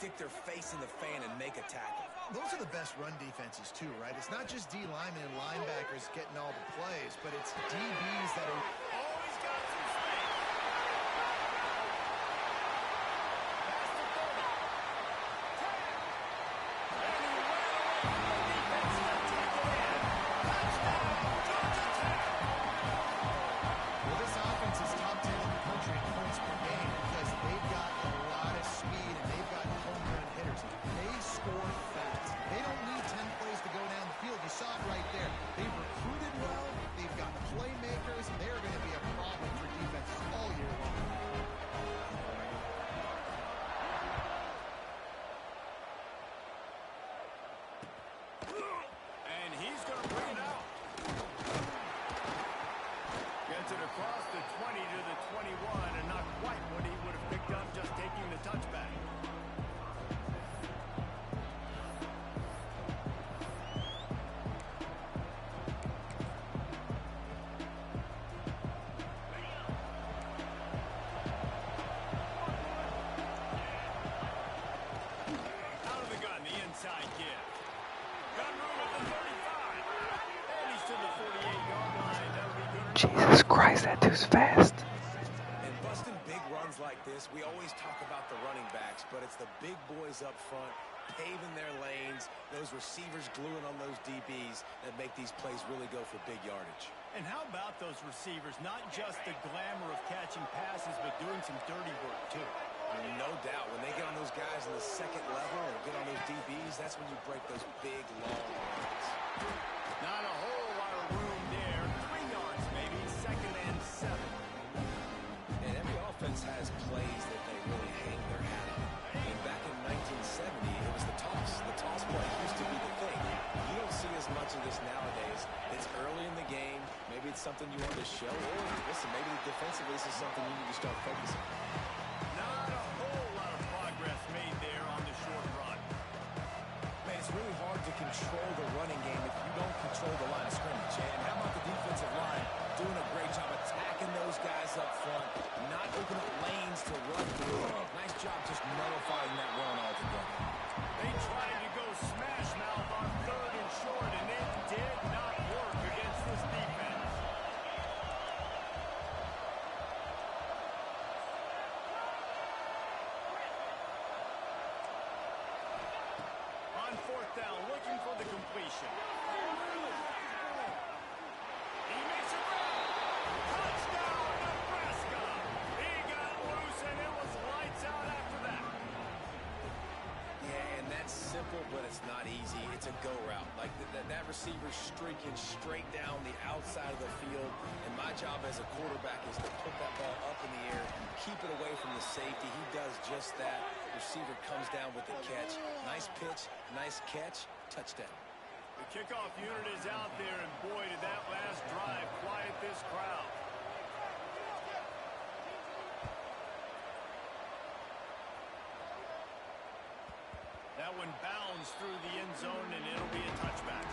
stick their face in the fan and make a tackle. Those are the best run defenses too, right? It's not just D linemen and linebackers getting all the plays, but it's DBs that are always got some space. Pass to 30. 10. And he ran away from the defense to take it in. Touchdown, Georgia Tech. Well, this offense is top 10 in the country in points per game because they've got a lot of speed and they've got home run hitters. They score fast. They don't need 10 plays to go down the field. You saw it right there. They've recruited well. They've got playmakers. They're going to be a problem for defenses all year long. And he's going to bring it out. Gets it across the 20 to the 21, and not quite what he would have picked up just taking the touchback. Out of the gun, the inside give. Gun room at the 35. And he's to the 48-yard line. That'll be good. Jesus Christ, that dude's fast. And busting big runs like this, we always talk about the running backs, but it's the big boys up front paving their lanes, those receivers gluing on those DBs that make these plays really go for big yardage. And how about those receivers? Not just the glamour of catching passes, but doing some dirty work, too. No doubt. When they get on those guys in the second level and get on those DBs, that's when you break those big, long runs. Not a whole lot of room there. 3 yards, maybe. 2nd and 7. And every offense has plays that they really hang their hat on. And back in 1970, it was the toss. The toss play used to be the thing. You don't see as much of this nowadays. It's early in the game. Maybe it's something you want to show. Or, listen, maybe defensively this is something you need to start focusing on. Not a whole lot of progress made there on the short run. Man, it's really hard to control the running game if you don't control the line of scrimmage. And how about the defensive line doing a great job attacking those guys up front, not opening up lanes to run through. Nice job just nullifying that run altogether. They tried to go smash mouth on 3rd and short, and it did not work against this defense. On 4th down, looking for the completion. He makes a grab. Touchdown, Nebraska. He got loose, and it was lights out after that. Yeah, and that's simple, but it's not easy. It's a go route. Like that receiver's streaking straight down the outside of the field, and my job as a quarterback is to put that ball up in the air, keep it away from the safety. He does just that. Receiver comes down with the catch. Nice pitch, nice catch, touchdown. The kickoff unit is out there, and boy, did that last drive quiet this crowd. That one bounds through the end zone, and it'll be a touchback.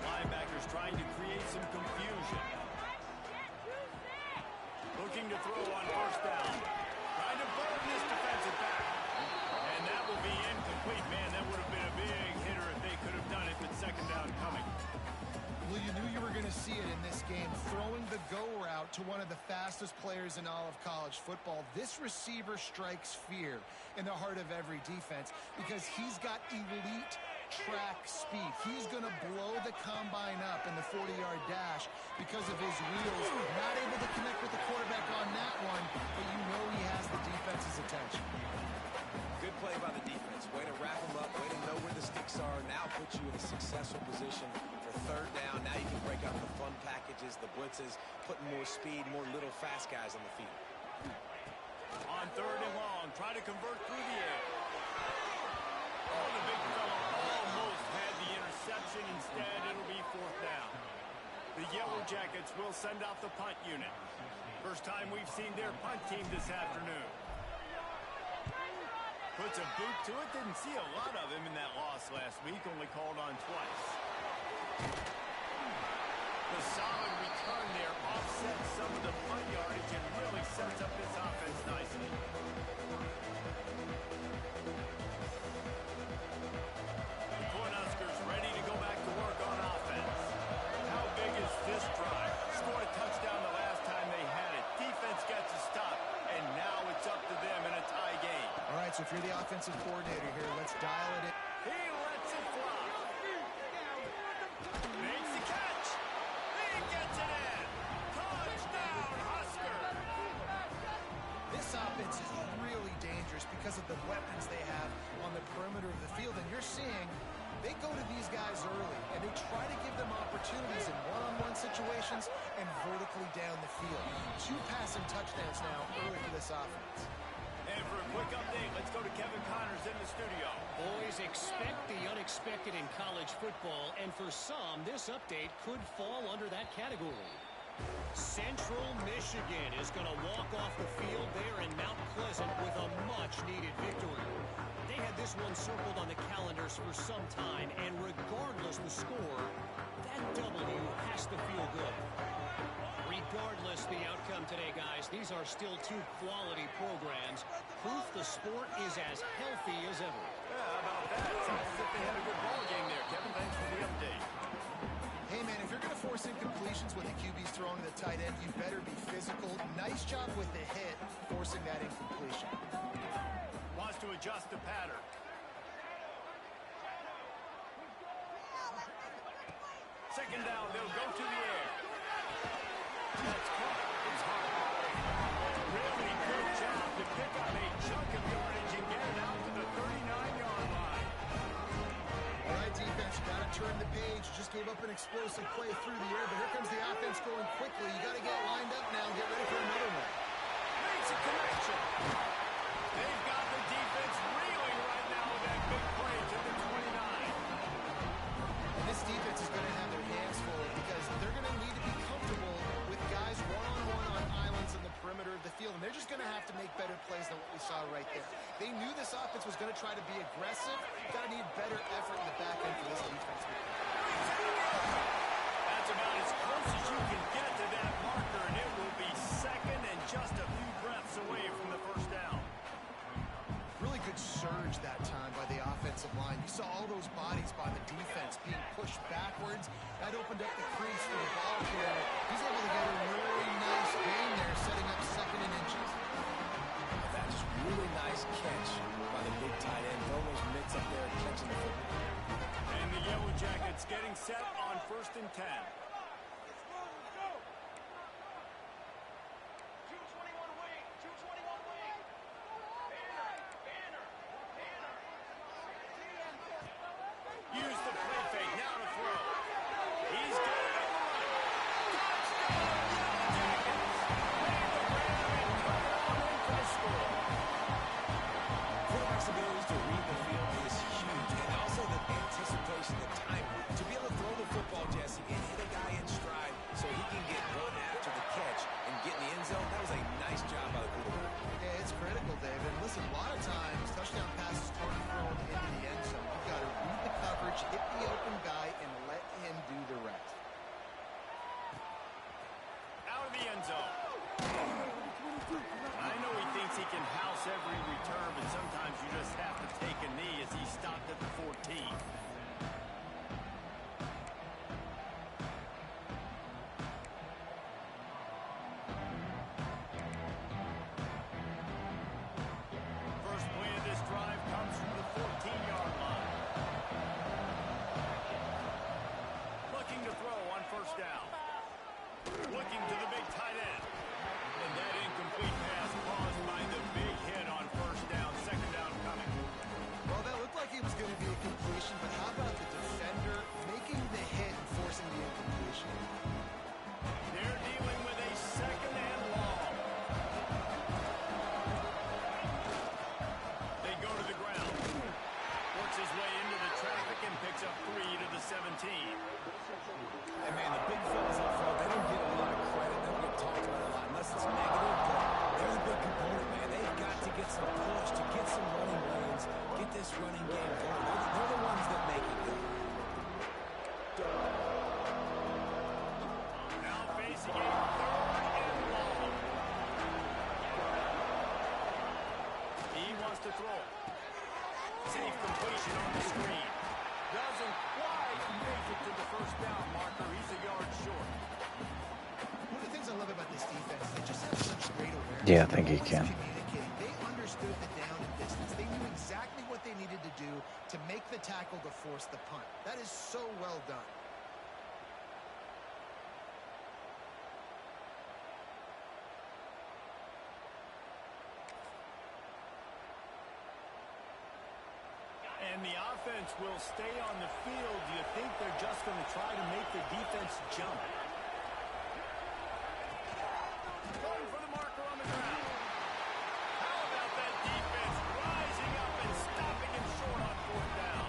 Linebackers trying to create some confusion. Looking to throw on 1st down. Trying to burn this defensive back. And that will be incomplete. Man, that would have been a big hitter if they could have done it, but 2nd down coming. Well, you knew you were going to see it in this game, throwing the go route to one of the fastest players in all of college football. This receiver strikes fear in the heart of every defense because he's got elite track speed. He's going to blow the combine up in the 40-yard dash because of his wheels. Not able to connect with the quarterback on that one, but you know he has the defense's attention. Good play by the defense. Way to wrap them up. Way to know where the sticks are. Now put you in a successful position for 3rd down. Now you can break out the fun packages, the blitzes, putting more speed, more little fast guys on the field. On 3rd and long, try to convert through the air. Oh, the big fella almost had the interception. Instead, it'll be 4th down. The Yellow Jackets will send out the punt unit. First time we've seen their punt team this afternoon. Puts a boot to it. Didn't see a lot of him in that loss last week. Only called on twice. The solid return there offsets some of the punt yardage and really sets up this offense nicely. The Cornhuskers ready to go back to work on offense. How big is this drive? Scored a touchdown the last time they had it. Defense gets a stop, and now it's up to them in a tie game. All right, so if you're the offensive coordinator here, let's dial it in. He lets it fly. Makes the catch. He gets it in. Touchdown, Husker. This offense is really dangerous because of the weapons they have on the perimeter of the field. And you're seeing they go to these guys early, and they try to give them opportunities in one-on-one situations and vertically down the field. 2 passing touchdowns now early for this offense. And for a quick update, let's go to Kevin Connors in the studio. Boys, expect the unexpected in college football, and for some, this update could fall under that category. Central Michigan is going to walk off the field there in Mount Pleasant with a much-needed victory. They had this one circled on the calendars for some time, and regardless the score, that W has to feel good. Regardless the outcome today, guys, these are still 2 quality programs. Proof the sport is as healthy as ever. Yeah, how about that? Sounds as if they had a good ball game there, Kevin. Thanks for the update. Hey, man, if you're going to force incompletions when the QB's throwing to the tight end, you better be physical. Nice job with the hit, forcing that incompletion. Wants to adjust the pattern. Second down, they'll go to the air. That's caught. It's hard. Really good job to pick up a chunk of yardage and get it out to the 39-yard line. All right, defense, you got to turn the page. You just gave up an explosive play through the air, but here comes the offense going quickly. You got to get lined up now and get ready for another one. Makes a connection. They've got the defense reeling right now with that big play to the 29. And this defense is going to have their hands full because they're going to need to be comfortable with guys one-on-one on islands in the perimeter of the field, and they're just going to have to make better plays than what we saw right there. They knew this offense was going to try to be aggressive. Got to need better effort in the back end for this defense. That's about as close as you can get to that marker, and it will be second and just a few breaths away from the first down. Really good surge that time by the offensive line. You saw all those bodies by the defense being pushed backwards. That opened up the crease for the ball carrier. He's able to get a really nice gain there, setting up second and inches. That's just really nice catch by the big tight end. Throwing those mitts up there and catching the football. And the Yellow Jackets getting set on 1st and 10. Use the play fake, now to throw. He's got it on the run. Touchdown, Yellow Jackets! Made the grab and cut it on in for the score. Quarterback's ability to read the field is huge, and also the anticipation, the time to be able to throw the football, Jesse, and hit a guy running game going. They're the ones that make it go. Now facing a 3rd and long. He wants to throw. Safe completion on the screen. Doesn't quite make it to the first down marker. He's a yard short. One of the things I love about this defense, they just have such great awareness. Yeah, I think he Always can. communicating. They understood the down and distance. They knew exactly what they needed to do to make the tackle to force the punt. That is so well done. And the offense will stay on the field. Do you think they're just going to try to make the defense jump? Going for the marker on the ground. How about that defense rising up and stopping him short on 4th down?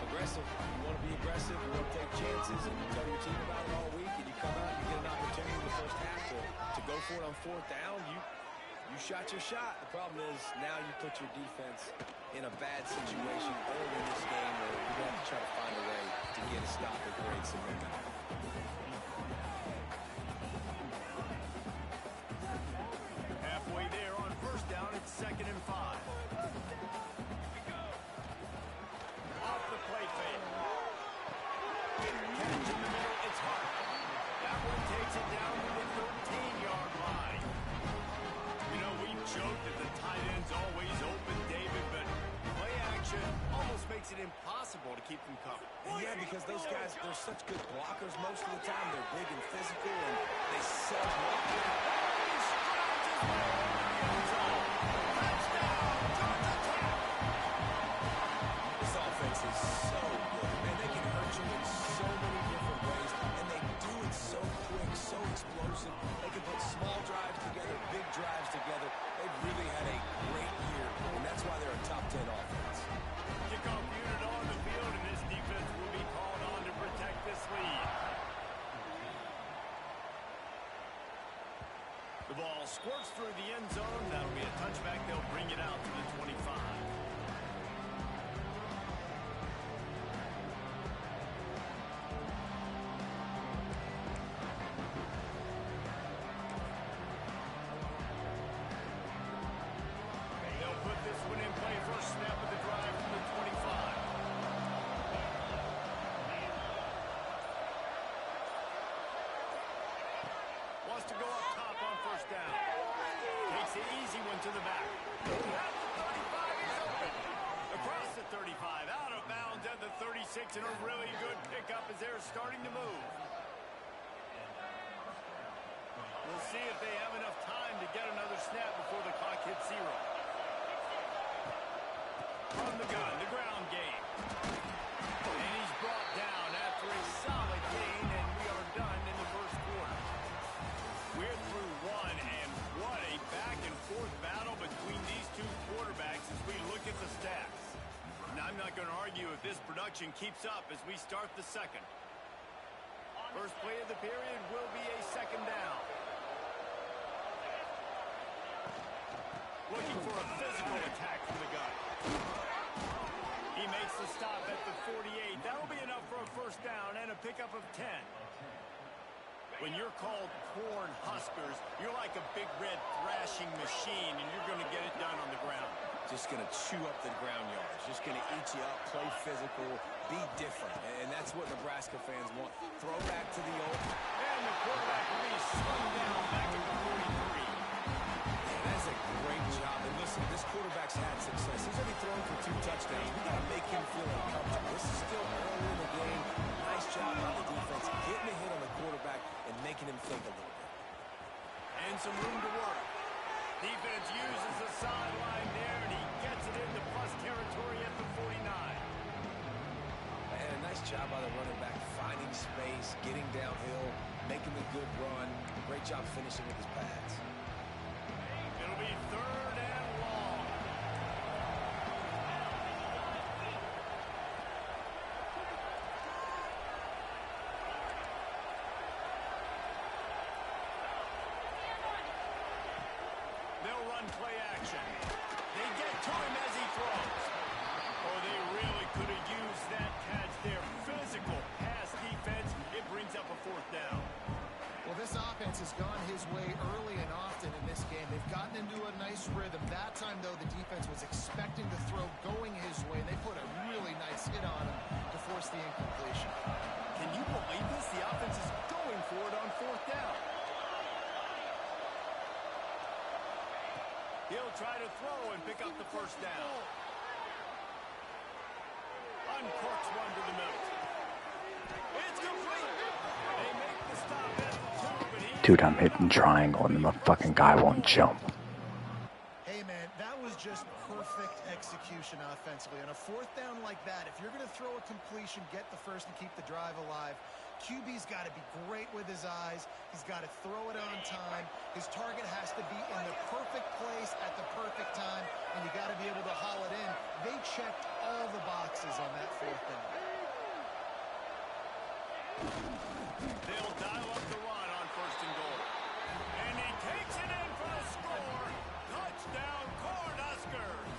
Aggressive. You want to be aggressive. You want to take chances, and you tell your team about it all week, and you come out and you get an opportunity in the first half to go for it on 4th down. You shot your shot. The problem is now you put your defense in a bad situation early in this game where you're going to have to try to find a way to get a stop and create some momentum. Halfway there on 1st down, it's 2nd and 5. Off the play fake. Catch in the middle, it's Hart. That one takes it down to the 13-yard line. You know, we joke that the tight end's always open, David, but play action almost makes it impossible to keep them covered. And yeah, because those guys, they're such good blockers most of the time. They're big and physical, and they self-block. This offense is so good. Man, they can hurt you in so many different ways, and they do it so quick, so explosive. They can put small drives together, big drives together. They've really had a great year, and that's why they're a top 10 offense. Kickoff unit on the field, and this defense will be called on to protect this lead. The ball squirts through the end zone. That'll be a touchback. They'll bring it out to the 25. They'll put this one in play. First snap of the drive from the 25. Wants to go up top on 1st down. Takes the easy one to the back. At the 35, he's open. Across the 35, out of bounds at the 36, and a really good pickup as they're starting to move. We'll see if they have enough time to get another snap before the clock hits 0. On the gun, the ground game. And he's brought down after a solid gain, and we are done in the 1st quarter. We're through 1, and what a back-and-forth battle between these two quarterbacks as we look at the stats. Now, I'm not going to argue if this production keeps up as we start the 2nd. First play of the period will be a 2nd down. Looking for a physical attack from the gun. He makes the stop at the 48. That'll be enough for a 1st down and a pickup of 10. When you're called corn huskers, you're like a big red thrashing machine, and you're going to get it done on the ground. Just going to chew up the ground yards. Just going to eat you up, play physical, be different. And that's what Nebraska fans want. Throw back to the old. And the quarterback will be slung down back at the 43. That's a great job. And listen, this quarterback's had success. He's already thrown for 2 touchdowns. We got to make him feel uncomfortable. This is still early in the game. Nice job on the defense, getting a hit on the quarterback and making him think a little bit. And some room to work. Defense uses the sideline there, and he gets it into plus territory at the 49. And a nice job by the running back, finding space, getting downhill, making the good run. Great job finishing with his pads. It'll be 3rd and long. They'll run play action. They get to him as he throws. nice rhythm. That time, though, the defense was expecting the throw going his way, and they put a really nice hit on him to force the incompletion. Can you believe this? The offense is going for it on 4th down. He'll try to throw and pick up the 1st down. Uncorks one to the middle. It's complete. They make the stop at the 2, but Dude, I'm hitting triangle and the fucking guy won't jump. Hey, man, that was just perfect execution offensively. On a 4th down like that, if you're going to throw a completion, get the first and keep the drive alive. QB's got to be great with his eyes. He's got to throw it on time. His target has to be in the perfect place at the perfect time, and you got to be able to haul it in. They checked all the boxes on that 4th down. they'll dial up the run on 1st and goal. And he takes it in for the score. Touchdown, Cornhuskers.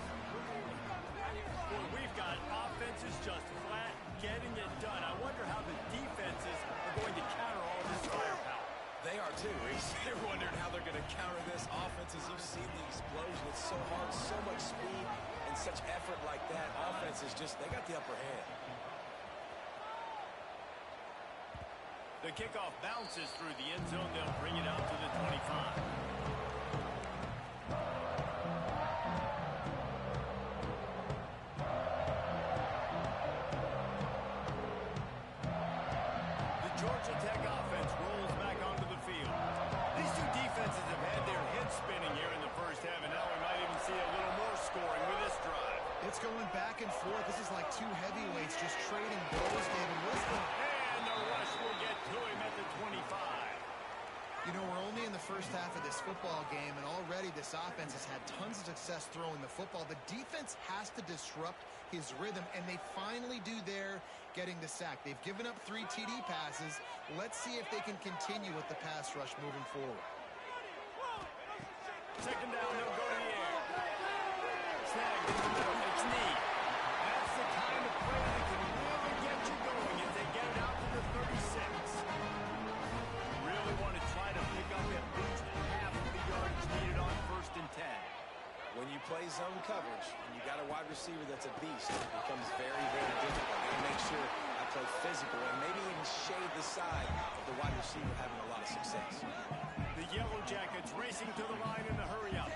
Boy, we've got offenses just flat getting it done. I wonder how the defenses are going to counter all this firepower. They are too, Reese. They're wondering how they're going to counter this offense. As you've seen the explosion, it's so hard, so much speed, and such effort like that. Offense is just, they got the upper hand. The kickoff bounces through the end zone. They'll bring it out to the 25. The Georgia Tech offense rolls back onto the field. These two defenses have had their heads spinning here in the 1st half, and now we might even see a little more scoring with this drive. It's going back and forth. This is like two heavyweights just trading blows, David. And the rush will get to him at the 25. You know, we're only in the 1st half of this football game, and already this offense has had tons of success throwing the football. The defense has to disrupt his rhythm, and they finally do there, getting the sack. They've given up 3 TD passes. Let's see if they can continue with the pass rush moving forward. 2nd down, they'll go to the air. Snag in the middle, it's knee. That's the kind of play that can really get you going if they get it out to the 36. Really want to try to pick up at least half of the yardage needed on 1st and 10. When you play zone coverage and you got a wide receiver that's a beast, it becomes very, very difficult. You make sure I play physical and maybe even shade the side of the wide receiver having a lot of success. The Yellow Jackets racing to the line in the hurry up.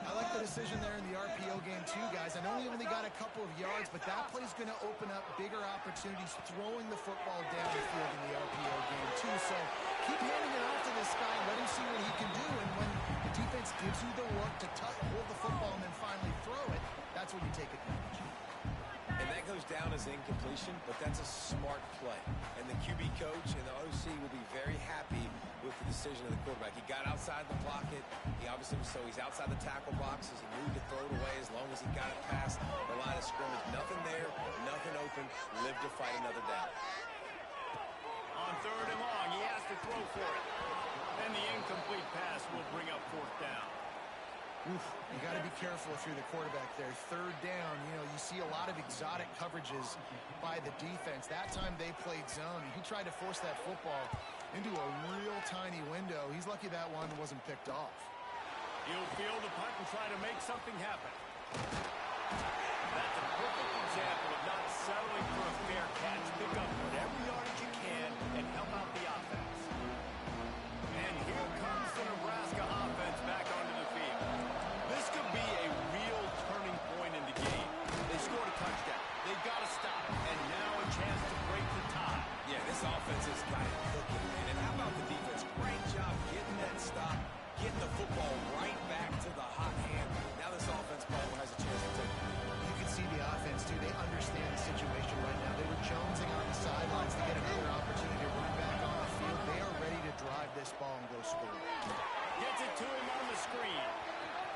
I like the decision there in the RPO game too, guys. I know he only got a couple of yards, but that play's going to open up bigger opportunities throwing the football down the field in the RPO game too. So keep handing it off to this guy, let him see what he can do, and when the defense gives you the look to hold the football and then finally throw it, that's when you take advantage. And that goes down as incompletion, but that's a smart play. And the QB coach and the OC will be very happy with the decision of the quarterback. He got outside the pocket. He obviously was, so he's outside the tackle box as he moved to throw it away as long as he got it past the line of scrimmage. Nothing there, nothing open. Live to fight another down. On 3rd and long, he has to throw for it. And the incomplete pass will bring up 4th down. Oof, you got to be careful if you're the quarterback there. 3rd down, you know, you see a lot of exotic coverages by the defense. That time they played zone. He tried to force that football into a real tiny window. He's lucky that one wasn't picked off. He'll field the punt and try to make something happen. That's a perfect example of not settling for a fair catch. Pick up whatever yardage you can and help out the offense. And here comes the Nebraska offense back onto the field. This could be a real turning point in the game. They scored a touchdown. They've got to stop. And now a chance to break the tie. Yeah, this offense has got it cooking, man. And how about the defense? Great job getting that stop, getting the football right back to the hot hand. Now this offense probably has a chance to take it. You can see the offense, too. They understand the situation right now. They were jonesing on the sidelines to get another opportunity to run back on the field. They are ready to drive this ball and go score. Gets it to him on the screen.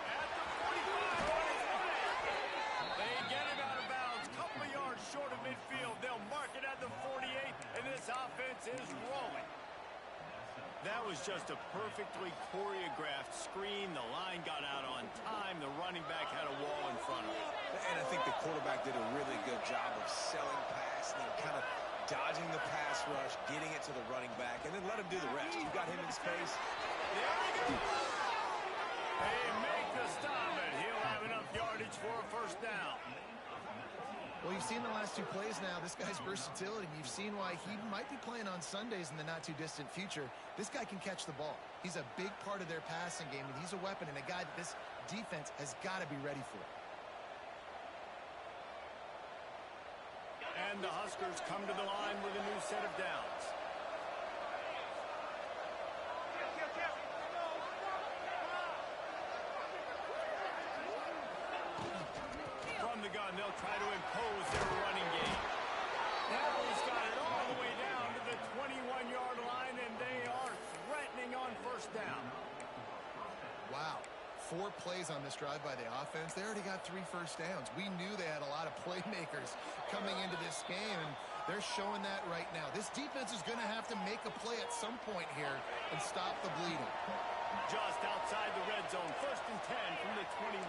At the 45. They get it out of bounds. Couple of yards short of midfield. They'll mark it at the 48, and this offense is rolling. That was just a perfectly choreographed screen. The line got out on time. The running back had a wall in front of him. And I think the quarterback did a really good job of selling pass and then kind of dodging the pass rush, getting it to the running back, and then let him do the rest. You got him in space. There we go. They make the stop it. He'll have enough yardage for a first down. Well, you've seen the last two plays now. This guy's versatility. You've seen why he might be playing on Sundays in the not-too-distant future. This guy can catch the ball. He's a big part of their passing game, and he's a weapon and a guy that this defense has got to be ready for. And the Huskers come to the line with a new set of downs. From the gun, they'll try to impose their running game. Now he's got it all the way down to the 21-yard line, and they are threatening on first down. Wow. 4 plays on this drive by the offense. They already got 3 first downs. We knew they had a lot of playmakers coming into this game, and they're showing that right now. This defense is going to have to make a play at some point here and stop the bleeding. Just outside the red zone, 1st and 10 from the 21.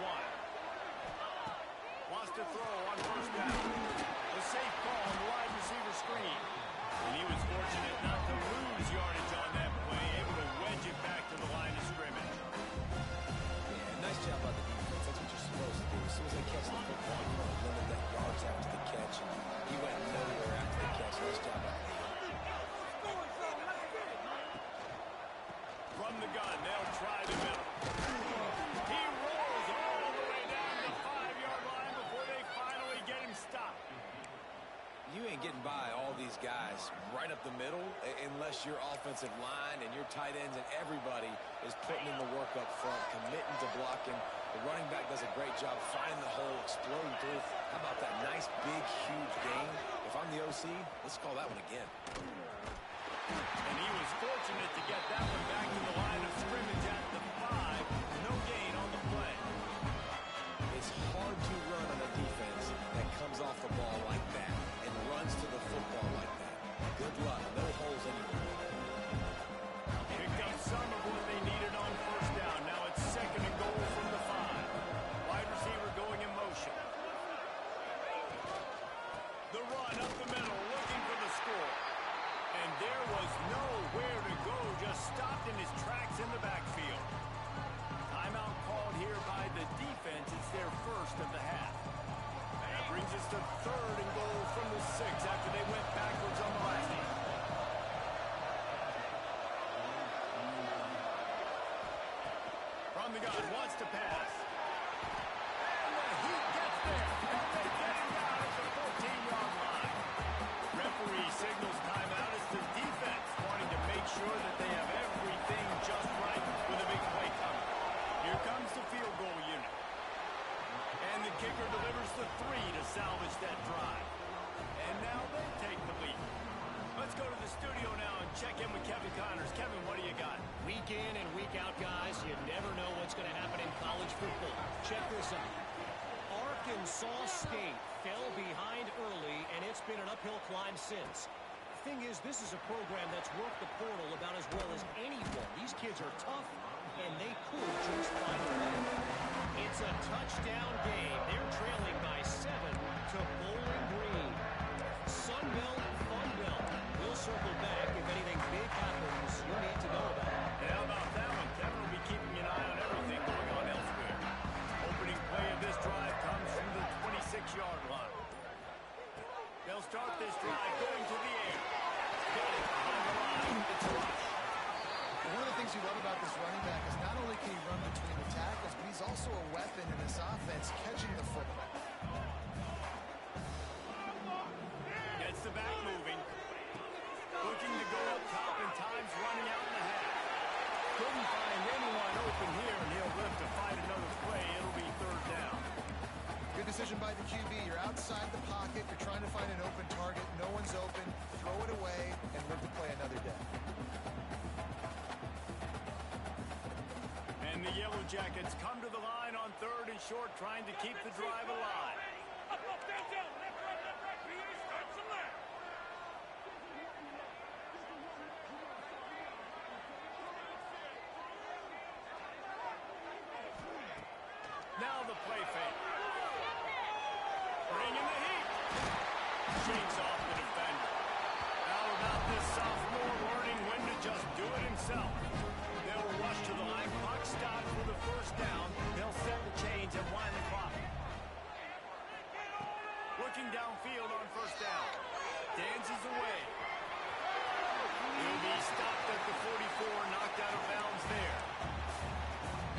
Wants to throw on first down. A safe call on the wide receiver screen. And he was fortunate not to lose yardage on that play, able to wedge it back to the line of scrimmage. Nice job by the defense. That's what you're supposed to do. As soon as they catch the football, you want to limit that yards after the catch. And he went nowhere after the catch. Nice job by the defense. From the gun, they'll try the middle. He rolls all the way down the 5-yard line before they finally get him stopped. You ain't getting by all these guys right up the middle unless your offensive line and your tight ends and everybody is putting in the work up front, committing to blocking. The running back does a great job finding the hole, exploding through. How about that nice, big, huge gain? If I'm the OC, let's call that one again. And he was fortunate to get that one back to the line of scrimmage at the 5. No gain on the play. It's hard to run on a defense that comes off the ball like that and runs to the football like that. Good luck. No holes anywhere. Picked up some of what they needed on first down. Now it's 2nd and goal from the 5. Wide receiver going in motion. The run up the middle, looking for the score. And there was nowhere to go, just stopped in his tracks in the backfield. Timeout called here by the defense. It's their first of the half. That brings us to 3rd and goal from the 6 after they went backwards on the last one. From the gun, wants to pass. And the Heat gets there. And they get him down at the 14-yard line. Referee signals timeout as the defense wanting to make sure that they have everything just right with a big play coming. Here comes the field goal unit. And the kicker delivers the 3 to salvage that drive. And now they take the lead. Let's go to the studio now and check in with Kevin Connors. Kevin, what do you got? Week in and week out, guys, you never know what's going to happen in college football. Check this out. Arkansas State fell behind early, and it's been an uphill climb since. Thing is, this is a program that's worked the portal about as well as anyone. These kids are tough, and they could just find a way. It's a touchdown game. They're trailing by 7 to Bowling Green. Sun Belt, Fun Belt. We'll circle back if anything big happens you need to know about. Yeah, how about that one? Kevin will be keeping an eye on everything going on elsewhere. Opening play of this drive comes from the 26-yard line. They'll start this drive going to the air. Got it on the line. It's Rush. One of the things you love about this running back is not only can he run between the tackles, but he's also a weapon in this offense catching the football. Gets the back moving. Looking to go up top, and time's running out in the half. Couldn't find anyone open here, and he'll live to fight another play. It'll be 3rd down. Good decision by the QB. You're outside the pocket. You're trying to find an open target. No one's open. Throw it away and live to play another day. And the Yellow Jackets come to the line on 3rd and short, trying to keep the drive alive. Now the play fake. Bringing the heat. Shakes off the defender. How about this sophomore learning when to just do it himself? They'll rush to the line. Clock stopped for the first down. They'll set the chains and wind the clock. Looking downfield on first down. Dances away. He'll be stopped at the 44, knocked out of bounds there.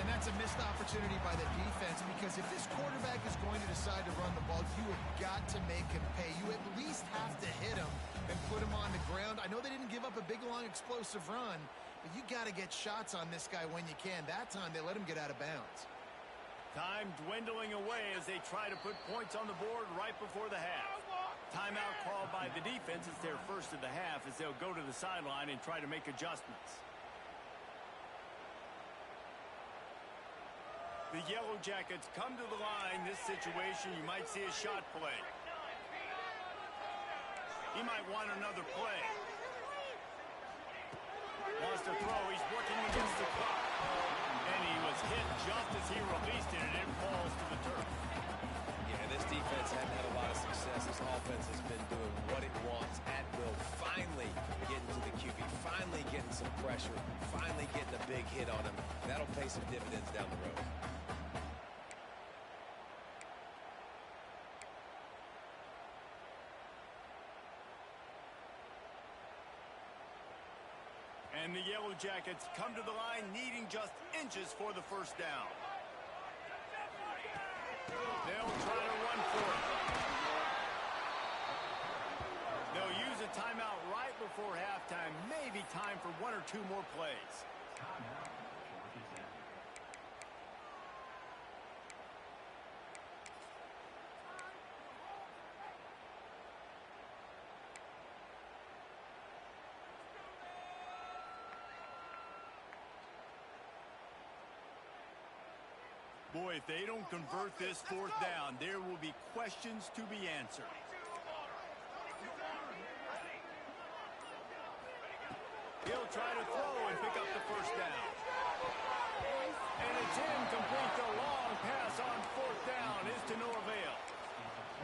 And that's a missed opportunity by the defense, because if this quarterback is going to decide to run the ball, you have got to make him pay. You at least have to hit him and put him on the ground. I know they didn't give up a big, long, explosive run, but you got to get shots on this guy when you can. That time, they let him get out of bounds. Time dwindling away as they try to put points on the board right before the half. Timeout called by the defense. It's their first of the half as they'll go to the sideline and try to make adjustments. The Yellow Jackets come to the line. This situation, you might see a shot play. He might want another play. Wants to throw. He's working against the clock. And he was hit just as he released it, and it falls to the turf. Yeah, this defense hadn't had a lot of success. This offense has been doing what it wants at will. Finally getting to the QB. Finally getting some pressure. Finally getting a big hit on him. That'll pay some dividends down the road. And the Yellow Jackets come to the line needing just inches for the first down. They'll try to run for it. They'll use a timeout right before halftime. Maybe time for one or two more plays. Boy, if they don't convert this fourth down, there will be questions to be answered. He'll try to throw and pick up the first down. And it's incomplete. The long pass on fourth down is to no avail.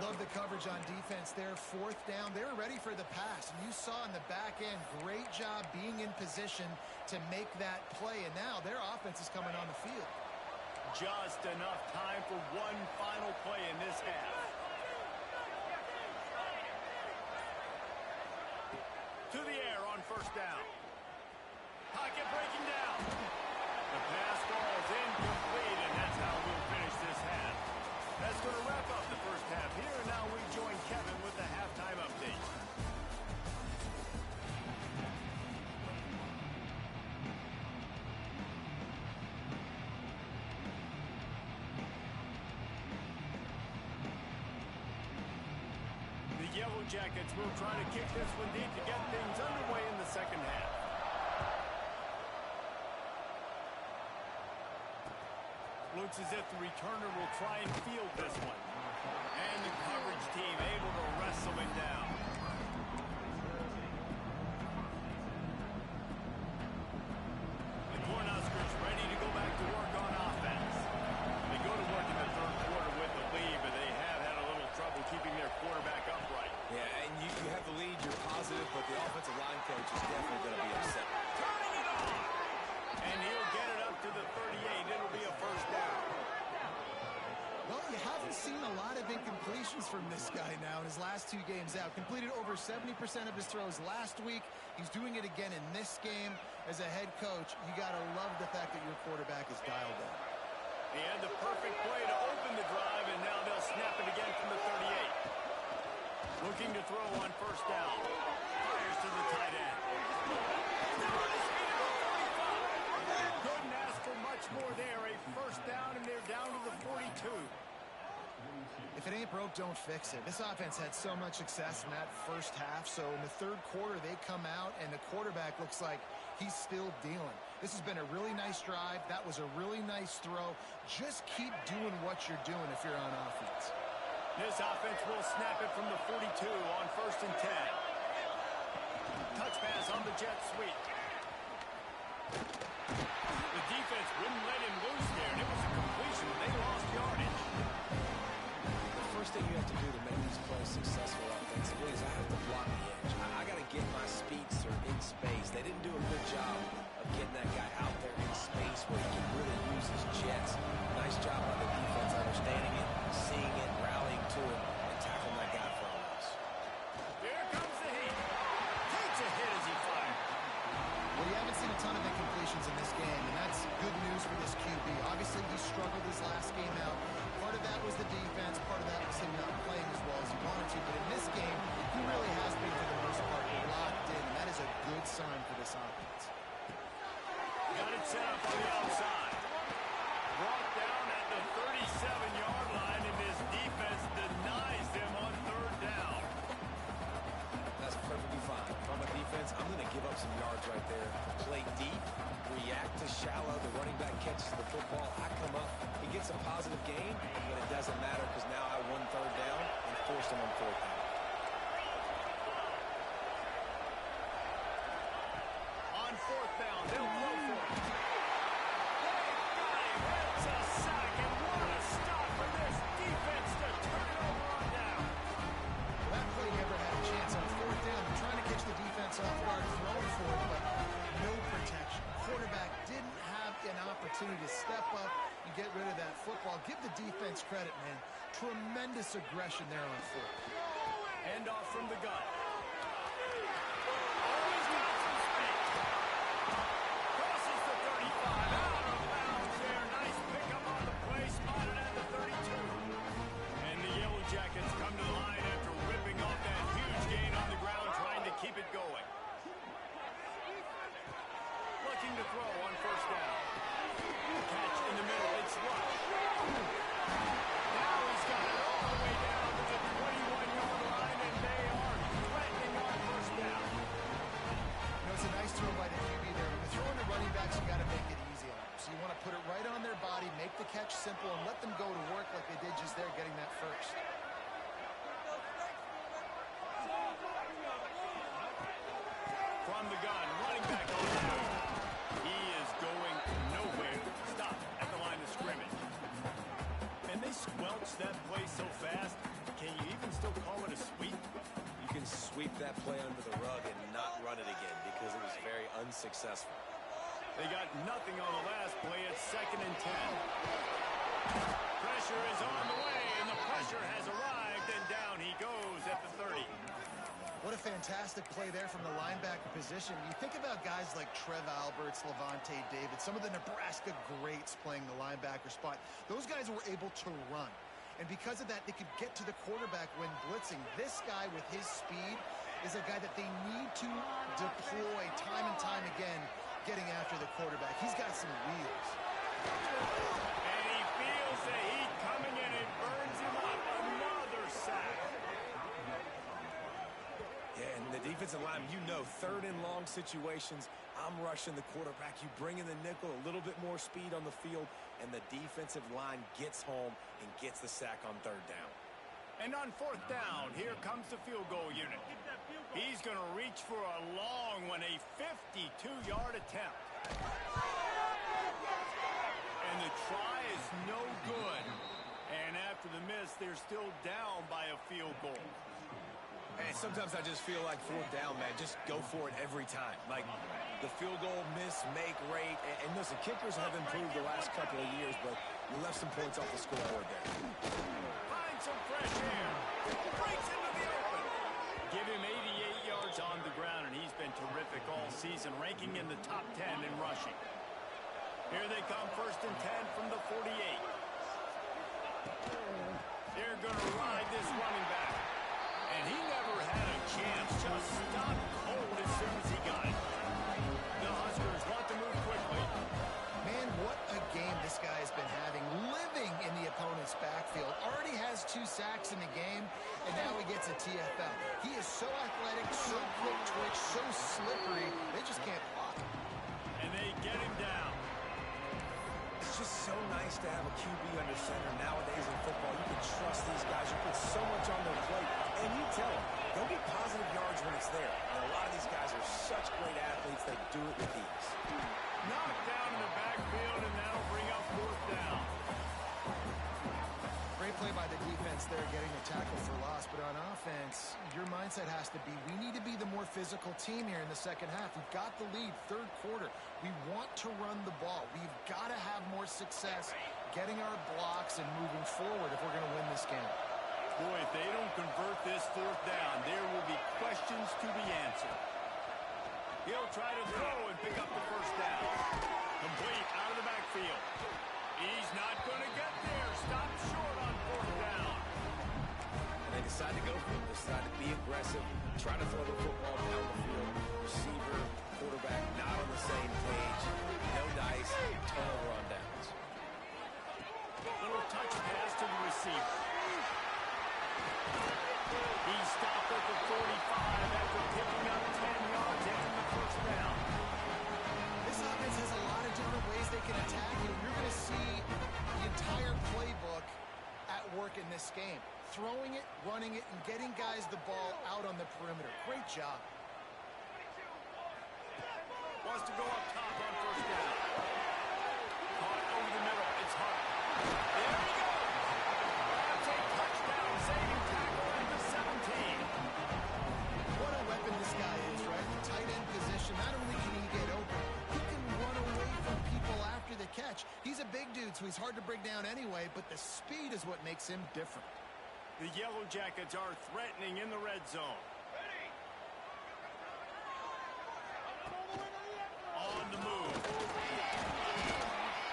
Love the coverage on defense there. Fourth down. They were ready for the pass. And you saw in the back end, great job being in position to make that play. And now their offense is coming on the field. Just enough time for one final play in this half. To the air on first down. Pocket breaking down. The pass falls incomplete, and that's how we'll finish this half. That's going to wrap up the first half here, and now we join Kevin with the halftime update. The Yellow Jackets will try to kick this one deep to get things underway in the second half. Looks as if the returner will try and field this one. And the coverage team able to wrestle him down. The Cornhuskers ready to go back to work on offense. They go to work in the third quarter with the lead, but they have had a little trouble keeping their quarterback upright. Yeah, and you have the lead, you're positive, but the offensive line coach is definitely going to be upset. Turning it on! And he'll get it up to the 38. It'll be a first down. Well, you haven't seen a lot of incompletions from this guy now in his last two games out. Completed over 70% of his throws last week. He's doing it again in this game. As a head coach, you got to love the fact that your quarterback is dialed in. He had the perfect play to open the drive, and now they'll snap it again from the 38. Looking to throw on first down. Fires to the tight end. Couldn't ask for much more there. A first down, and they're down to the 42. If it ain't broke, don't fix it. This offense had so much success in that first half, so in the third quarter, they come out, and the quarterback looks like he's still dealing. This has been a really nice drive. That was a really nice throw. Just keep doing what you're doing if you're on offense. This offense will snap it from the 42 on first and 10. Touch pass on the jet sweep. The defense wouldn't let him loose there, and it was a completion. They lost yardage. The first thing you have to do to make these plays successful offensively is I have to block the edge. I got to get my speedster in space. They didn't do a good job of getting that guy out there in space where he can really set up on the outside. Brought down at the 37-yard line, and this defense denies them on third down. That's perfectly fine. If I'm a defense, I'm going to give up some yards right there. Play deep, react to shallow. The running back catches the football. I come up. He gets a positive gain, but it doesn't matter because now I won third down and forced him on fourth down. On fourth down, they'll throw for it. It's a sack, and what a stop for this defense to turn it over on down. Well, that play never had a chance on fourth down. They're trying to catch the defense off guard, throwing for it, but no protection. Quarterback didn't have an opportunity to step up and get rid of that football. Give the defense credit, man. Tremendous aggression there on fourth. Hand off from the gun. Always got some space. Crosses the 35. Out of bounds there. Nice pickup on the play. Spotted at the 32. And the Yellow Jackets come to the line after ripping off that huge gain on the ground, trying to keep it going. Looking to throw on first down. Catch in the middle. It's Rush. Now he's got it all the way down to the 21-yard line, and they are threatening on first down. You know, it's a nice throw by the QB there. When you're throwing the running backs, you got to make it easy on them. So you want to put it right on their body, make the catch simple, and let them go to work like they did just there, getting that first. From the gun, running back on the move. He is going nowhere. Stop at the line of scrimmage. And they squelched that play so fast, can you even still call it a sweep? You can sweep that play under the rug and not run it again because it was very unsuccessful. They got nothing on the last play. It's 2nd and 10. Pressure is on the way, and the pressure has arrived, and down he goes at the 30. What a fantastic play there from the linebacker position. You think about guys like Trev Alberts, Levante David, some of the Nebraska greats playing the linebacker spot. Those guys were able to run. And because of that, they could get to the quarterback when blitzing. This guy with his speed is a guy that they need to deploy time and time again, getting after the quarterback. He's got some wheels. And he feels the heat coming in. It burns him up. Another sack. Yeah, and the defensive line, you know, 3rd and long situations, I'm rushing the quarterback. You bring in the nickel, a little bit more speed on the field, and the defensive line gets home and gets the sack on 3rd down. And on 4th down, here comes the field goal unit. He's going to reach for a long one, a 52-yard attempt. And the try is no good. And after the miss, they're still down by a field goal. And sometimes I just feel like 4th down, man, just go for it every time. Like the field goal, miss, make, rate. And listen, kickers have improved the last couple of years, but you left some points off the scoreboard there. Find some fresh air. Breaks into the open. Give him 88 yards on the ground, and he's been terrific all season, ranking in the top 10 in rushing. Here they come, 1st and 10 from the 48. They're going to ride this running back. And he never had a chance. Just stopped cold as soon as he got it. The Huskers want to move quickly. Man, what a game this guy has been having, living in the opponent's backfield. Already has 2 sacks in the game, and now he gets a TFL. He is so athletic, so quick twitch, so slippery, they just can't block him. And they get him down. It's just so nice to have a QB under center nowadays in football. You can trust these guys. You put so much on their plate. And you tell them, they'll get positive yards when it's there. And a lot of these guys are such great athletes, they do it with ease. Knocked down in the backfield, and that'll bring up 4th down. Great play by the defense there, getting the tackle for loss. But on offense, your mindset has to be, we need to be the more physical team here in the second half. We've got the lead, 3rd quarter. We want to run the ball. We've got to have more success getting our blocks and moving forward if we're going to win this game. Boy, if they don't convert this 4th down, there will be questions to be answered. He'll try to throw and pick up the 1st down. Complete out of the backfield. He's not going to get there. Stop short on 4th down. And they decide to go for it. They decide to be aggressive, try to throw the football down the field. Receiver quarterback not on the same page. No dice, turnover on downs. Little touch pass to the receiver. He stopped at the 45 after picking up 10 yards and the first down. This offense has a lot of different ways they can attack you. You're going to see the entire playbook at work in this game. Throwing it, running it, and getting guys the ball out on the perimeter. Great job. Wants to go up top on first down. Caught over the middle. It's Hart. There he goes. That's a touchdown, saving tackle at the 17. What a weapon this guy is, right? The tight end position. Not only can he get open, he can run away from people after the catch. He's a big dude, so he's hard to bring down anyway, but the speed is what makes him different. The Yellow Jackets are threatening in the red zone. On the move.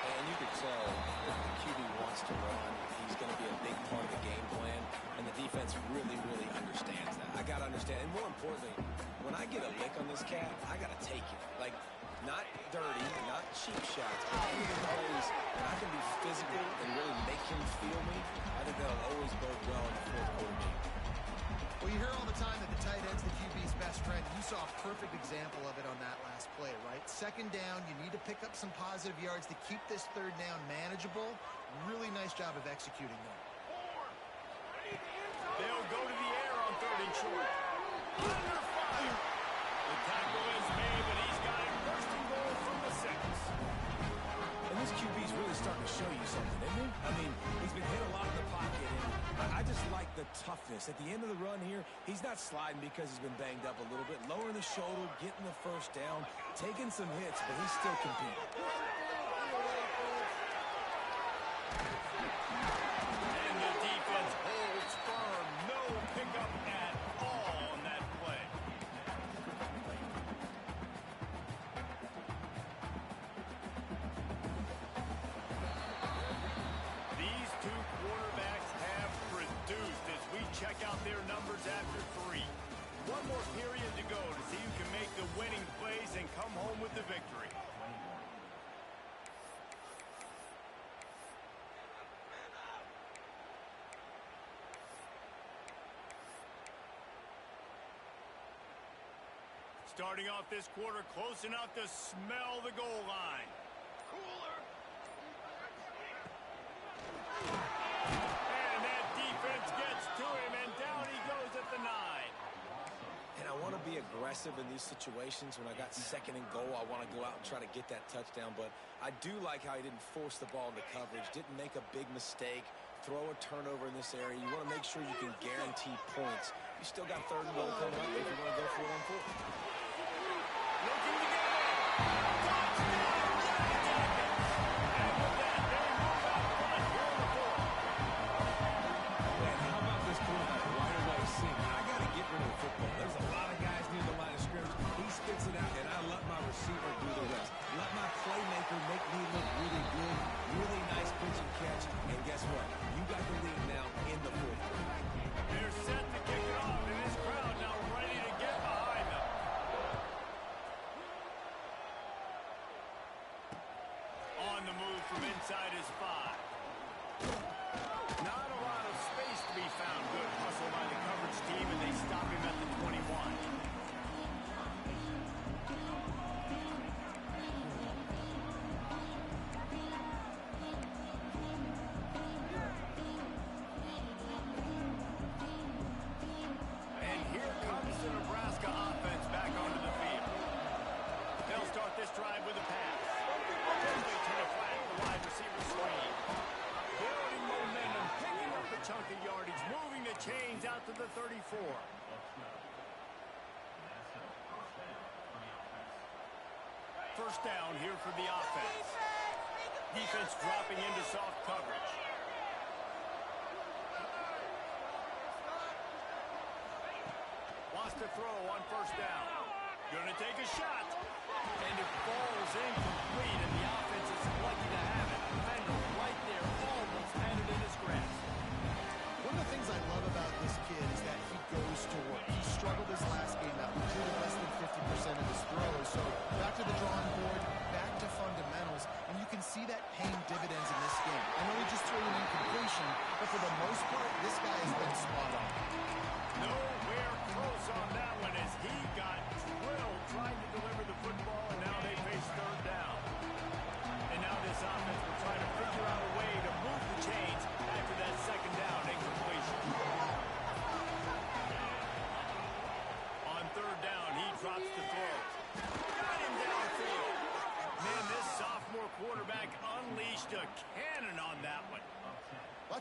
And you could tell if the QB wants to run, he's going to be a big part of the game plan, and the defense really, really understands that. I got to understand, and more importantly, when I get a lick on this cat, I got to take it. Like, not dirty, not cheap shots, but any of the plays, and I can be physical and really make him feel me. I think that'll always bode well in the fourth quarter game. Well, you hear all the time that the tight end's the QB's best friend. You saw a perfect example of it on that last play, right? Second down, you need to pick up some positive yards to keep this third down manageable. Really nice job of executing there. They'll go to the air on third and short. Under fire. The tackle is made, but he's got it first and goal from the 6. And this QB's really starting to show you something, isn't he? I mean, he's been hit a lot in the pocket, and I just like the toughness. At the end of the run here, he's not sliding because he's been banged up a little bit. Lowering the shoulder, getting the first down, taking some hits, but he's still competing. And the defense holds firm. No pickup at all on that play. These two quarterbacks have produced as we check out their numbers after 3. One more period to go to see who can make the winning plays and come home with the victory. Starting off this quarter close enough to smell the goal line. And that defense gets to him, and down he goes at the 9. And I want to be aggressive in these situations. When I got second and goal, I want to go out and try to get that touchdown. But I do like how he didn't force the ball into coverage, didn't make a big mistake, throw a turnover in this area. You want to make sure you can guarantee points. You still got third and goal coming up if you want to go for it on 4th. Looking to get it. Touchdown, Yellow Jackets. And with that, they move out front here in the 4th. Man, how about this quarterback right away seeing, I got to get rid of the football. There's a lot of guys near the line of scrimmage. He spits it out, and I let my receiver do the rest. Let my playmaker make me look really good. Really nice pitch and catch. And guess what? You got the lead now in the 4th quarter. They're set to kick it off, and this crowd now ready to get behind them. On the move from inside his 5. Not a lot of space to be found. Good hustle by the coverage team, and they stop him at the 21. And here comes the Nebraska offense back onto the field. They'll start this drive with a pass. They turn it flat, the wide receiver screen. Building momentum, picking up a chunk of yardage, moving the chains out to the 34. First down here for the offense. Defense dropping into soft coverage. Wants to throw on first down. Gonna take a shot. And it falls incomplete, and the offense is lucky to have it. Defender right there, almost had it in his grasp. One of the things I love about this kid is that he goes to work. He struggled his last game out, completed less than 50% of his throws, so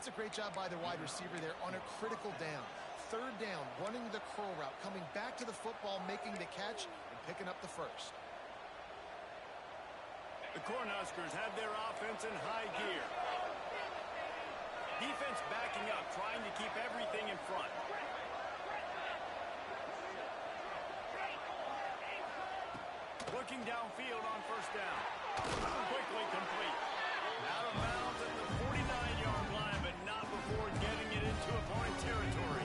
That's a great job by the wide receiver there on a critical down. Third down, running the curl route, coming back to the football, making the catch, and picking up the first. The Cornhuskers have their offense in high gear. Defense backing up, trying to keep everything in front. Looking downfield on first down. Quickly complete. Out of bounds at the 49-yard line, but not before getting it into opponent territory.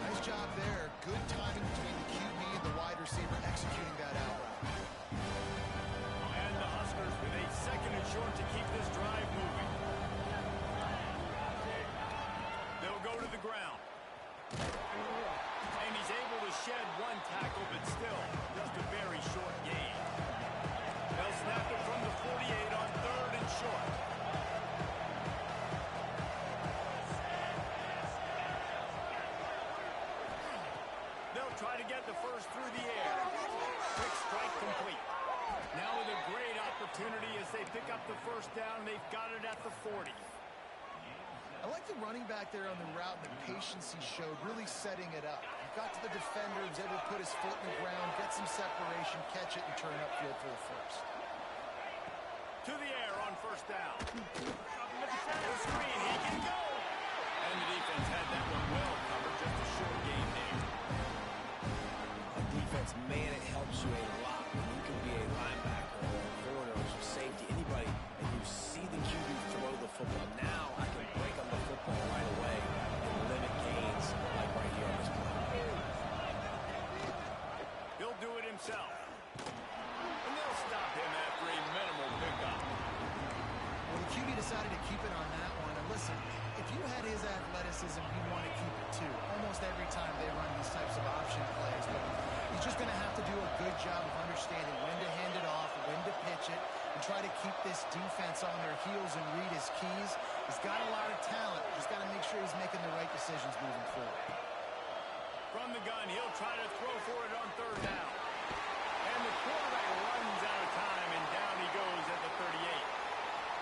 Nice job there. Good timing between the QB and the wide receiver executing that out route. And the Huskers with a second and short to keep this drive moving. They'll go to the ground. And he's able to shed one tackle, but still just a very short gain. They'll snap it from the 48 on third and short. They'll try to get the first through the air. Quick strike complete. Now with a great opportunity as they pick up the first down. They've got it at the 40. I like the running back there on the route and the patience he showed, really setting it up. He got to the defender, was able to put his foot in the ground, get some separation, catch it, and turn upfield for the first. To the air on first down. The screen, he can go! And the defense had that one well covered, just a short gain there. On defense, man, it helps you a lot when you can be a linebacker or a corner or safety, anybody, and you see the QB throw the football. Now I can break on the football right away and limit gains like right here on this play. He'll do it himself. And they'll stop him after a minimal pickup. Well, the QB decided to keep it on that one. And listen, if you had his athleticism, you'd want to keep it too. Almost every time they run these types of option plays. But he's just going to have to do a good job of understanding when to hand it off, when to pitch it, and try to keep this defense on their heels and read his keys. He's got a lot of talent. Just got to make sure he's making the right decisions moving forward. From the gun, he'll try to throw for it on third down. And the quarterback runs out of time, and down he goes at the 38.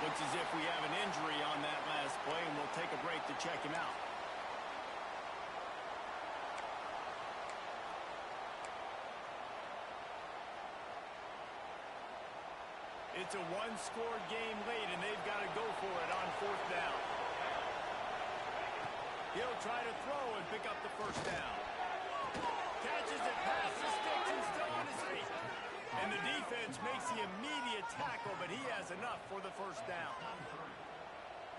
Looks as if we have an injury on that last play, and we'll take a break to check him out. It's a one-score game late, and they've got to go for it on fourth down. He'll try to throw and pick up the first down. Catches it past the sticks and still on his feet. And the defense makes the immediate tackle, but he has enough for the first down.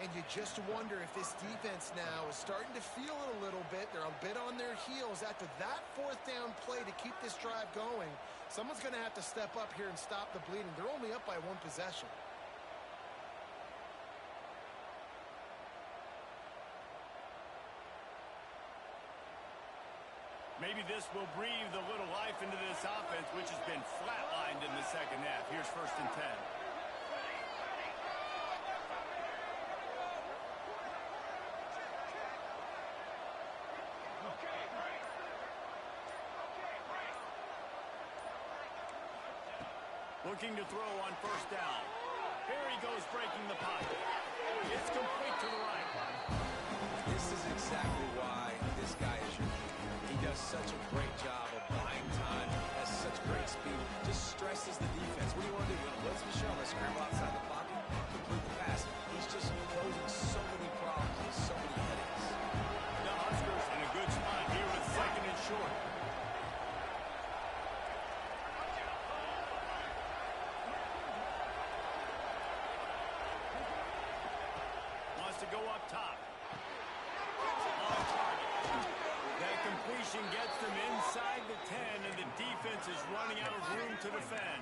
And you just wonder if this defense now is starting to feel it a little bit. They're a bit on their heels after that fourth down play to keep this drive going. Someone's going to have to step up here and stop the bleeding. They're only up by one possession. Maybe this will breathe a little life into this offense, which has been flatlined in the second half. Here's first and 10. Looking to throw on first down. Here he goes, breaking the pocket. It's complete to the right. This is exactly why this guy is your king. He does such a great job of buying time, has such great speed, just stresses the defense. What do you want to do? Let's be sure. Let's scramble outside the pocket, complete the pass. He's just closing so many problems and so many headaches. The Huskers in a good spot here with second and short. Wants to go up top. On target. That completion gets them inside the 10, and the defense is running out of room to defend.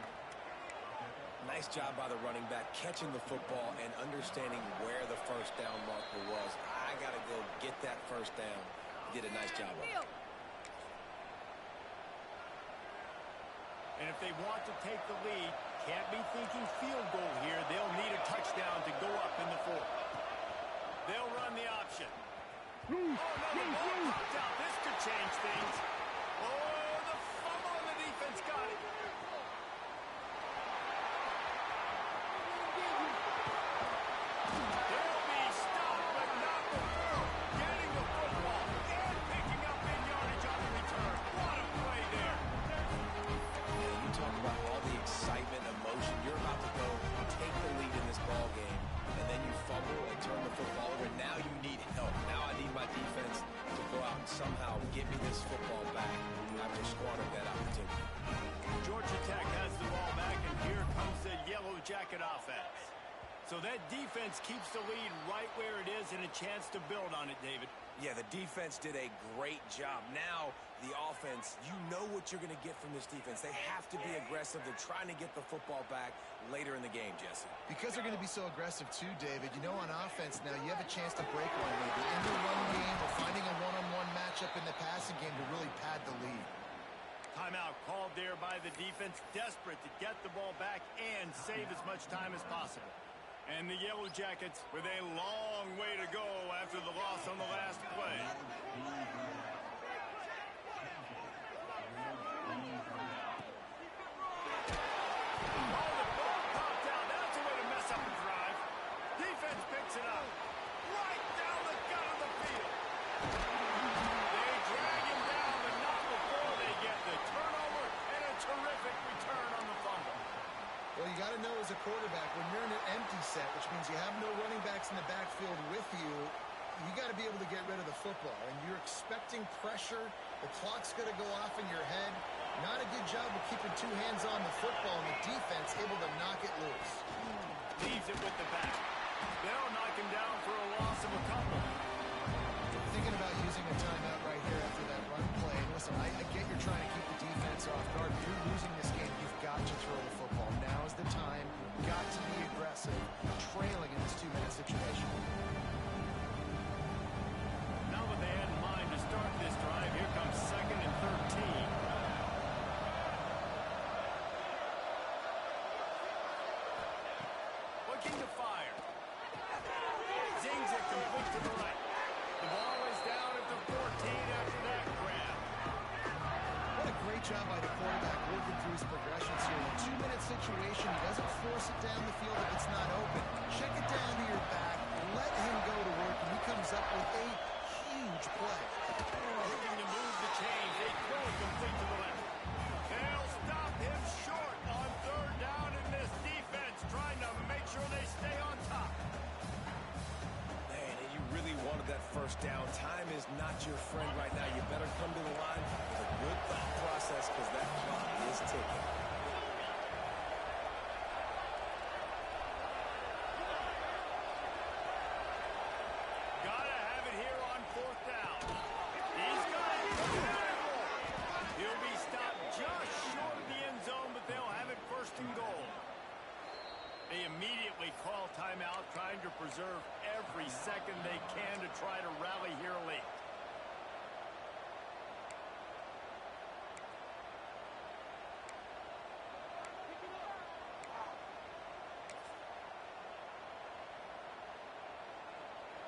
Nice job by the running back, catching the football and understanding where the first down marker was. I got to go get that first down. He did a nice job of it. And if they want to take the lead, can't be thinking field goal here. They'll need a touchdown to go up in the fourth. They'll run the option. Oh, no, the ball popped out. This could change things. Oh, the fumble, and the defense got it. They'll be stopped So that defense keeps the lead right where it is and a chance to build on it, David. Yeah, the defense did a great job. Now, the offense, you know what you're going to get from this defense. They have to be aggressive. They're trying to get the football back later in the game, Jesse. Because they're going to be so aggressive too, David, you know, on offense now, you have a chance to break one, maybe in the run game or finding a one-on-one matchup in the passing game to really pad the lead. Timeout called there by the defense, desperate to get the ball back and save as much time as possible. And the Yellow Jackets with a long way to go after the loss on the last play. Oh, the ball popped out. That's a way to mess up a drive. Defense picks it up. Right down the gut of the field. They drag him down, but not before they get the turnover and a terrific return on the fumble. Well, you got to know as a quarterback, when you're in an empty set, which means you have no running backs in the backfield with you, you got to be able to get rid of the football. And you're expecting pressure. The clock's going to go off in your head. Not a good job of keeping two hands on the football, and the defense able to knock it loose. Leaves it with the back. They'll knock him down for a loss of a couple. Thinking about using a timeout right here after that run play. And listen, I get you're trying to keep the defense off guard. If you're losing this game, you've got to throw the football. Now is the time. Got to be aggressive, trailing in this two-minute situation. Now what they had in mind to start this drive, here comes 2nd and 13. Looking to fire. Zings it complete to the right. The ball is down at the 14 after that grab. What a great job by the quarterback working through his progressions here. In a two-minute situation, he doesn't force it down the field if it's not open. Check it down to your back, let him go to work, and he comes up with a huge play. Looking to move the chains. They throw it complete to the left. They'll stop him short on 3rd down in this defense, trying to make sure they stay on top. Man, and you really wanted that first down. Time is not your friend right now. You better come to the line with a good thought process because that clock is ticking. Gotta have it here on 4th down. He's got it. He'll be stopped just short of the end zone, but they'll have it 1st and goal. They immediately call timeout, trying to preserve every second they can to try to rally here late.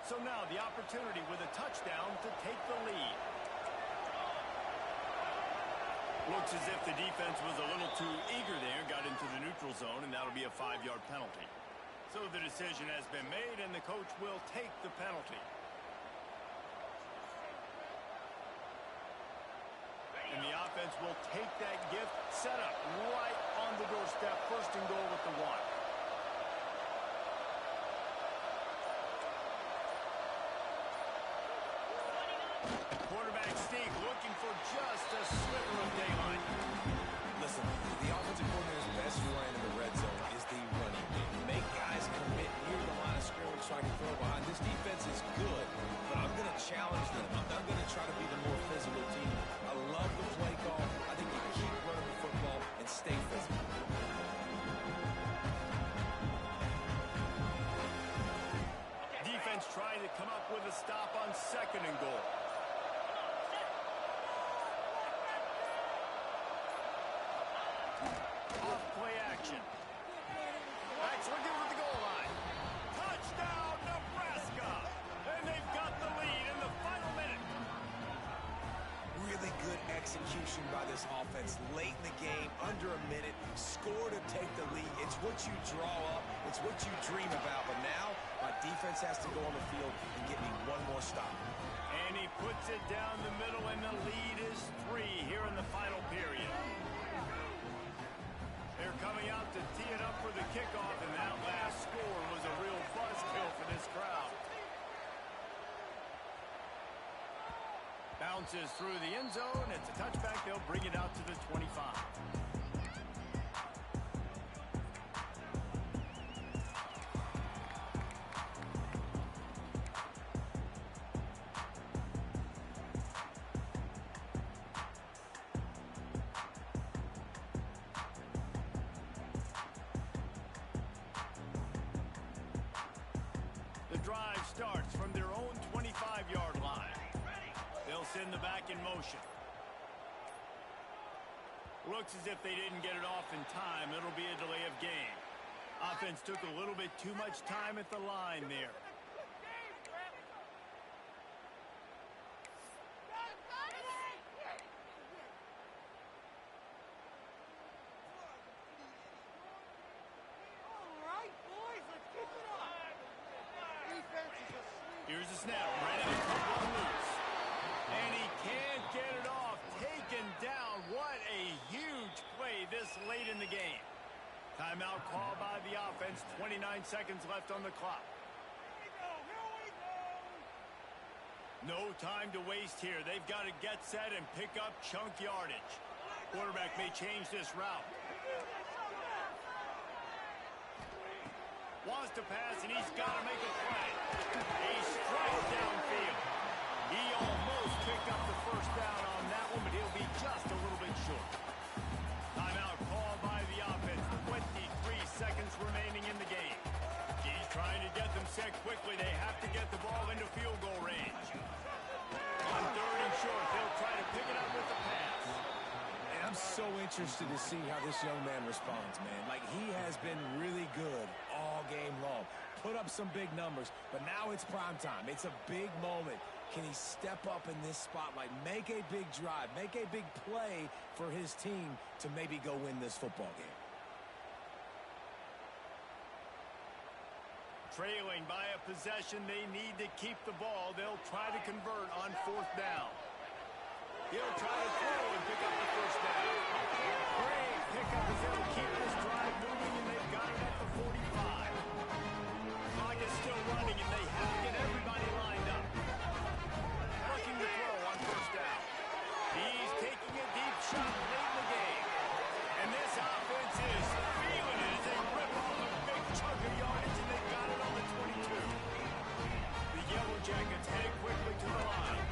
So now the opportunity with a touchdown to take the lead. Looks as if the defense was a little too eager there, got into the neutral zone, and that'll be a 5-yard penalty. So the decision has been made, and the coach will take the penalty. And the offense will take that gift, set up right on the doorstep, 1st and goal with the 1. Quarterback sneak looking for just a sliver of daylight. Listen, the offensive coordinator's best friend in the red zone is the running game. Make guys commit near the line of scrimmage so I can throw behind. This defense is good, but I'm going to challenge them. I'm going to try to be the more physical team. I love the play call. I think you keep running the football and stay physical. Defense trying to come up with a stop on 2nd and goal. Off play action. Backs looking with the goal line. Touchdown, Nebraska! And they've got the lead in the final minute. Really good execution by this offense late in the game, under a minute, score to take the lead. It's what you draw up. It's what you dream about. But now, my defense has to go on the field and get me one more stop. And he puts it down the middle, and the lead is 3 here in the final period. They're coming out to tee it up for the kickoff, and that last score was a real buzzkill for this crowd. Bounces through the end zone. It's a touchback. They'll bring it out to the 25. drive starts from their own 25-yard line. They'll send the back in motion. Looks as if they didn't get it off in time. It'll be a delay of game. Offense took a little bit too much time at the line there. Here's a snap, ready to cut one loose. And he can't get it off. Taken down. What a huge play this late in the game. Timeout called by the offense. 29 seconds left on the clock. No time to waste here. They've got to get set and pick up chunk yardage. Quarterback may change this route. Wants to pass, and he's got to make a play. A strike downfield. He almost picked up the first down on that one, but he'll be just a little bit short. Timeout called by the offense. 23 seconds remaining in the game. He's trying to get them set quickly. They have to get the ball into field goal range. On third and short, they'll try to pick it up with the pass. And I'm so interested to see how this young man responds, man. Like, he has been really good all game long. Put up some big numbers, but now it's prime time. It's a big moment. Can he step up in this spotlight, make a big drive, make a big play for his team to maybe go win this football game? Trailing by a possession, they need to keep the ball. They'll try to convert on fourth down. He'll try to throw and pick up the first down. Great pickup as they'll keep this drive moving, and they've got it at the 45. Clock is still running, and they have to get everybody lined up. Looking to throw on first down. He's taking a deep shot late in the game. And this offense is feeling it as they rip off a big chunk of yardage, and they've got it on the 22. The Yellow Jackets headed quickly to the line.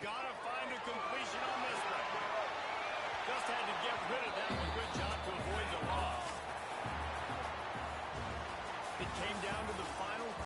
Gotta find a completion on this one. Just had to get rid of that one. Good job to avoid the loss. It came down to the final